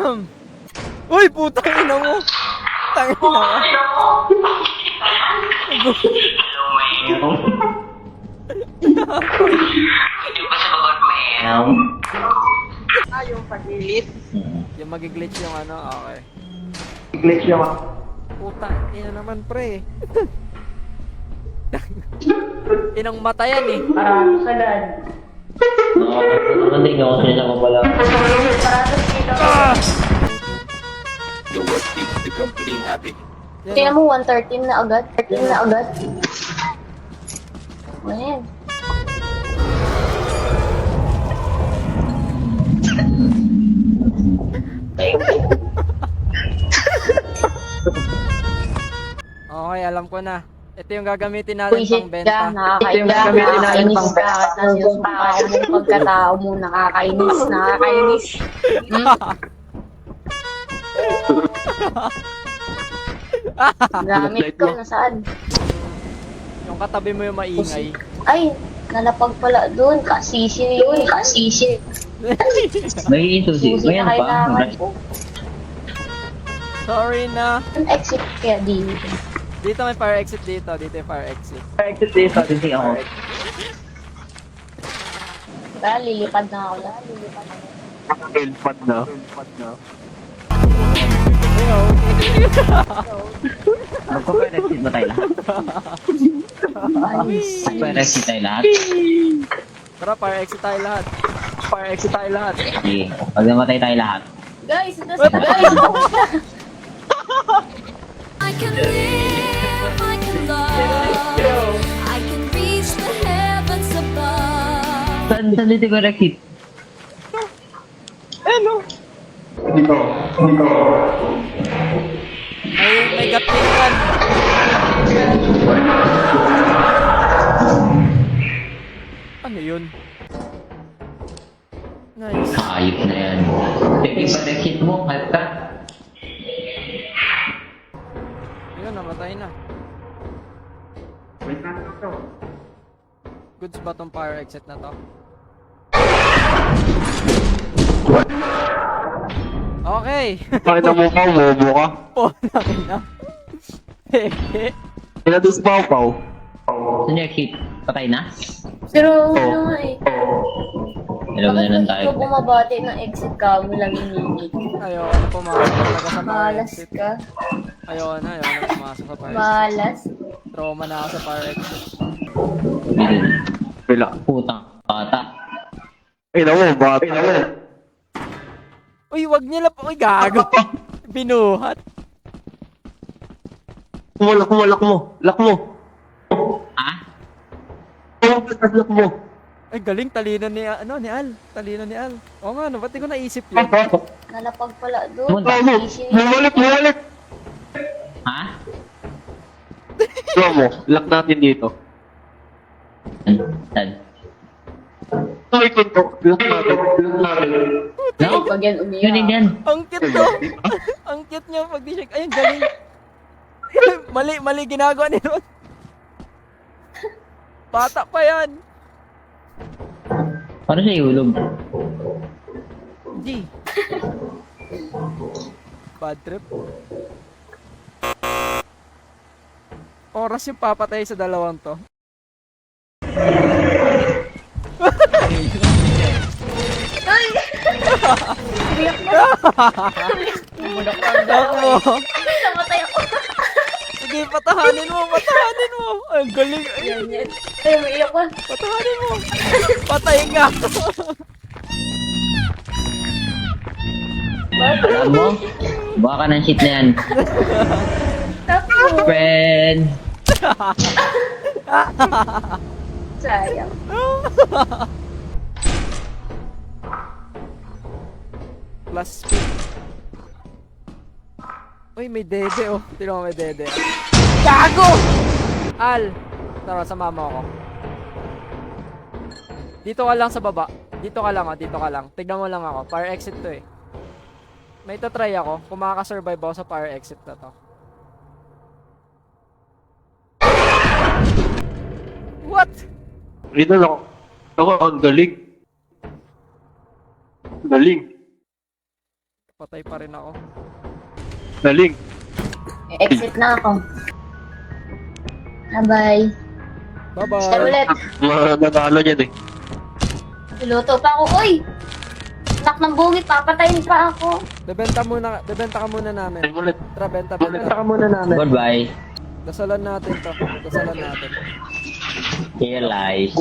Uy, putang ina mo. Tangina mo. Hindi pa sa bagot, man. Yung pag-ilit. Yung magiglitch yung ano, okay. Glitch yung Puta, ina naman pre. Inang mata yan eh. Parang sagad. Hindi nyo kasi nila ko pala. Parang kilo. Yan, Tingnan mo, 113 na agad. 13 na agad. Ayan. Okay, alam ko na. Ito yung gagamitin natin Puisit pang ka, benta. nakakainis ka, kahit na sinusumpaan mo yung pagkatao mo, nakakainis. Gamit ko, nasaan? Yung katabi mo yung maingay. Ay, nalapag pala doon, kasisi yun, kasisi. May susi. Susi May na ano pa? kailangan ko. Sorry na. Ang exit kaya dito. Dito may fire exit dito. Dito yung fire exit. exit dito. Susi ako. Kaya lilipad na ako lang. Failpad na. Ayo. Magpa-fire exit ba tayo lahat? Ayos. Fire exit tayo lahat? Tara, fire exit tayo lahat. Fire exit tayo lahat. Sige. Pag namatay tayo lahat. Guys, ito sila guys. I can live, I can love, I can reach the heavens above. Saan dito fire exit? May gatlingan. Ano yun? Nice. Ayos na yan. Sige, fire exit mo. Hype ka. Yun, namatay na. Goods ba tong fire exit na to? Okay. Pakita mo ka, bobo ka. Oh, na. Hehe. Inados Pau. Saan yung exit? Patay na? Pero ano nga eh. Dalawa na lang Bakit tayo. ikaw bumabati ng exit ka mo lang iningit? Ayoko na pumasok talaga sa fire Malas exit. ka. Ayoko na pumasok sa fire exit. Malas. Trauma na ako sa fire exit. Dito. Pila. Putang bata. Ina mo, bata mo. Uy, wag niya lang. Uy, gago. Binuhat. Lock mo. Ha? Lock mo. Ay, galing. Talino ni, ni Al. Talino ni Al. Oo nga, no. Ba't di ko naisip yun? Nalapag pala doon. Pumunta. Kasisi. Bumalik. Ha? Mo, lock natin dito. Saan? Ay, pinto. Lock natin. No? Pag yan Yun umiyak. yan. Ang cute to. Ang cute niya pag di siya. Ayun, galing. mali ginagawa ni Ron. Bata pa yan. Paano siya ihulog? G. Bad trip. Oras yung papatay sa dalawang to. Ay! Umiyak na. Umudak ka ang Dok mo. Namatay ako. Sige, patahanin mo. Ang galing. Ay, Yan. Ay, umiiyak ka. patahanin mo. Patay nga. Alam mo? Baka ka ng shit na yan. Tapos, Friend! sayang. Plus speed. Uy, may dede oh. Tino mo may dede. Gago! Al! Tara, sama mo ako. Dito ka lang sa baba. Dito ka lang, dito ka lang. Tignan mo lang ako. Fire exit to eh. May ito try ako. Kung makaka-survive ako sa fire exit na to. What? Ito na ako. Ang galing. Patay pa rin ako. Galing. Exit na ako. Bye-bye. Start Bye-bye. ulit. Nanalo niyan eh. Piloto pa ako. Uy! Anak ng bugi, papatayin pa ako. Bebenta ka muna namin. Time ulit. Tara, benta. muna namin. Goodbye. Dasalan natin to. Dasalan natin. Here lies.